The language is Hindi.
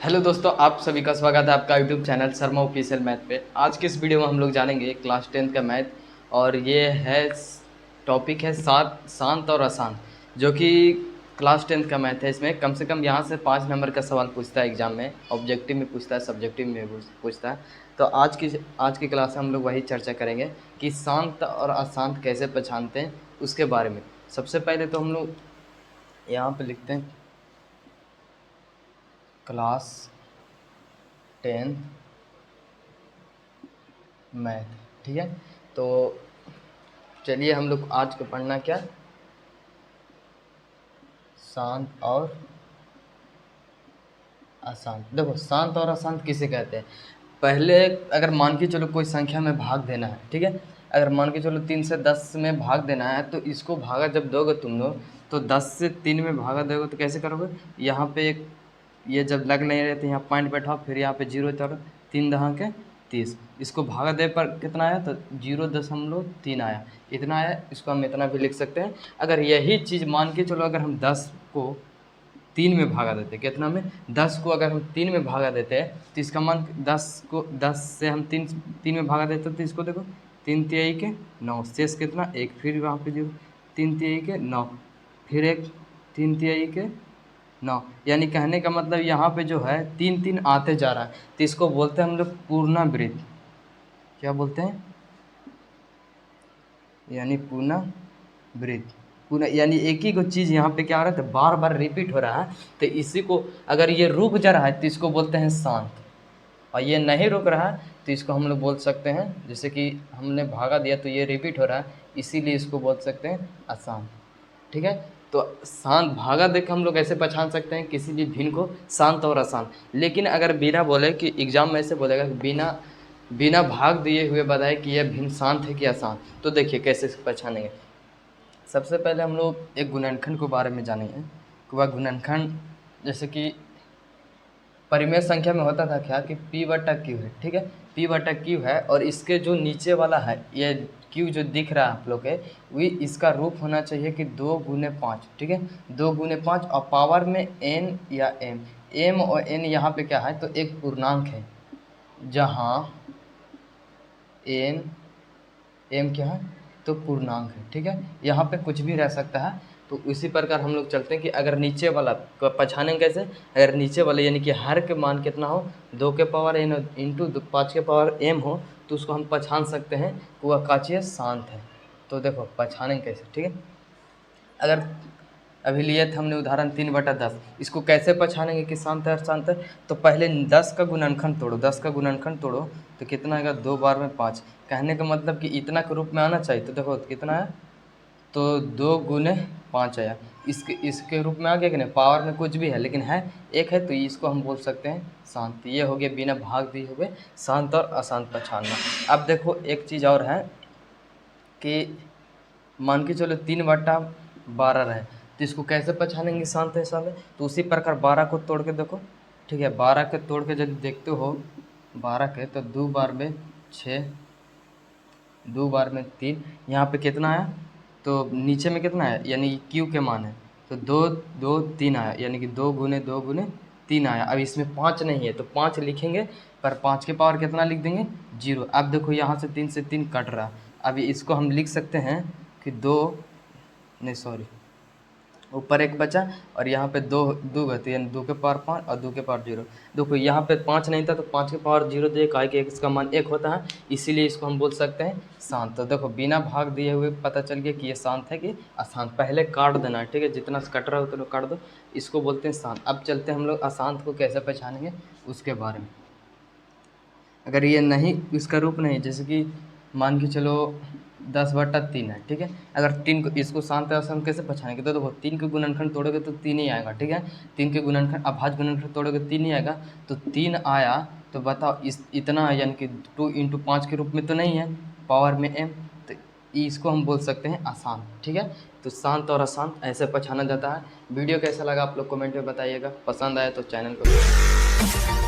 हेलो दोस्तों, आप सभी का स्वागत है आपका YouTube channel Sharma official math पे। आज के इस वीडियो में हम लोग जानेंगे क्लास 10th का मैथ और ये है टॉपिक है शांत और अशांत, जो कि क्लास 10th का मैथ है। इसमें कम से कम यहाँ से 5 नंबर का सवाल पूछता है एग्जाम में, ऑब्जेक्टिव में पूछता है, सब्जेक्टिव में पूछता है। तो आज की क्लास में हम लोग वही चर्चा करेंगे कि शांत और अशांत कैसे पहचानते हैं उसके बारे में। सबसे पहले तो हम लोग यहाँ पर लिखते हैं क्लास 10 मैथ, ठीक है। तो चलिए हम लोग आज को पढ़ना क्या, शांत और अशांत। देखो, शांत और अशांत किसे कहते हैं। पहले अगर मान के चलो कोई संख्या में भाग देना है, ठीक है। अगर मान के चलो 3 से 10 में भाग देना है, तो इसको भागा जब दोगे तुम लोग, तो 10 से 3 में भागा दोगे तो कैसे करोगे। यहाँ पे एक ये जब लग नहीं रहे थे, यहाँ पॉइंट बैठाओ, फिर यहाँ पे 0 चलो, 3 दहा के 30। इसको भागा दे पर कितना आया, तो 0.3 आया, इतना आया। इसको हम इतना भी लिख सकते हैं। अगर यही चीज़ मान के चलो, अगर हम 10 को 3 में भागा देते, कितना में, 10 को अगर हम 3 में भागा देते हैं, तो इसका मान 10 से हम 3 में भागा देते, तो इसको देखो, 3 तिहाई के 9, शेष कितना 1, फिर वहाँ पे 0, 3 तिहाई के 9, फिर 1, 3 तिहाई के 9। यानी कहने का मतलब यहाँ पे जो है 3 3 आते जा रहा है, तो इसको बोलते हैं हम लोग पुनरावृत्त। क्या बोलते हैं, यानी पुनरावृत्त। यानी एक ही को चीज़ यहाँ पे क्या हो रहा है, तो बार बार रिपीट हो रहा है। तो इसी को अगर ये रुक जा रहा है तो इसको बोलते हैं शांत, और ये नहीं रुक रहा है तो इसको हम लोग बोल सकते हैं, जैसे कि हमने भागा दिया तो ये रिपीट हो रहा है, इसीलिए इसको बोल सकते हैं अशांत, ठीक है। तो शांत भागा देख हम लोग ऐसे पहचान सकते हैं किसी भी भिन्न को, शांत और अशांत। लेकिन अगर बिना बोले कि एग्जाम में ऐसे बोलेगा कि बिना भाग दिए हुए बताए कि यह भिन्न शांत है कि अशांत, तो देखिए कैसे पहचानेंगे। सबसे पहले हम लोग एक गुणनखंड के बारे में जानेंगे कि वह गुणनखंड, जैसे कि परिमेय संख्या में होता था क्या कि P/Q है, ठीक है। P/Q है, और इसके जो नीचे वाला है, ये Q जो दिख रहा है आप लोग के, वही इसका रूप होना चाहिए कि 2 गुने 5, ठीक है। 2 गुने 5, और पावर में n या m और n यहाँ पे क्या है, तो एक पूर्णांक है, जहाँ m क्या है, तो पूर्णांक है, ठीक है। यहाँ पे कुछ भी रह सकता है। तो इसी प्रकार हम लोग चलते हैं कि अगर नीचे वाला को पहचानेंगे कैसे, अगर नीचे वाले यानी कि हर के मान कितना हो, 2 के पावर n इंटू 5 के पावर m हो, तो उसको हम पहचान सकते हैं कि वह का चीज़ शांत है। तो देखो पहचानेंगे कैसे, ठीक है। अगर अभी लिए थे हमने उदाहरण 3/10, इसको कैसे पहचानेंगे कि शांत है अशांत है। तो पहले 10 का गुणनखंड तोड़ो, 10 का गुणनखंड तोड़ो तो कितना आएगा, 2 बार में 5। कहने का मतलब कि इतना के रूप में आना चाहिए, तो देखो कितना है, तो 2 गुने 5 आया। इसके रूप में आ गया कि नहीं, पावर में कुछ भी है लेकिन है एक है, तो इसको हम बोल सकते हैं शांत। ये हो गया बिना भाग दिए हुए शांत और अशांत पहचानना। अब देखो एक चीज़ और है कि मान के चलो 3/12 रहे, तो इसको कैसे पहचानेंगे शांत है शांत है। तो उसी प्रकार 12 को तोड़ के देखो, ठीक है। 12 के तोड़ के यदि देखते हो 12 के, तो 2 बार में 6, 2 बार में 3, यहाँ पे कितना आया, तो नीचे में कितना है, यानी Q के मान है, तो 2 2 3 आया, यानी कि 2 गुने 2 गुने 3 आया। अब इसमें 5 नहीं है तो 5 लिखेंगे, पर 5 के पावर कितना लिख देंगे, 0। अब देखो यहाँ से 3 से 3 कट रहा। अभी इसको हम लिख सकते हैं कि 2 नहीं सॉरी, ऊपर 1 बचा और यहाँ पे 2 गए, यानी 2 के पावर 5 और 2 के पावर 0। देखो यहाँ पे 5 नहीं था तो 5 के पावर 0 तो 1 आए कि इसका मान 1 होता है, इसीलिए इसको हम बोल सकते हैं शांत। तो देखो बिना भाग दिए हुए पता चल गया कि ये शांत है कि अशांत। पहले काट देना है, ठीक है, जितना कट रहा हो उतना काट दो, इसको बोलते हैं शांत। अब चलते हैं हम लोग अशांत को कैसे पहचानेंगे उसके बारे में। अगर ये नहीं, इसका रूप नहीं, जैसे कि मान के चलो 10/3 है, ठीक है। अगर 3 को, इसको शांत है अशांत कैसे पहचानेंगे, तो देखो 3 के गुणनखंड तोड़ोगे तो 3 ही आएगा, ठीक है। 3 के गुणनखंड अभाज्य गुणनखंड तोड़ोगे 3 ही आएगा, तो 3 आया। तो बताओ इतना यानी कि 2 × 5 के रूप में तो नहीं है, पावर में m, तो इसको हम बोल सकते हैं अशांत, ठीक है। तो शांत और अशांत ऐसे पहचाना जाता है। वीडियो कैसा लगा आप लोग कमेंट में बताइएगा, पसंद आए तो चैनल को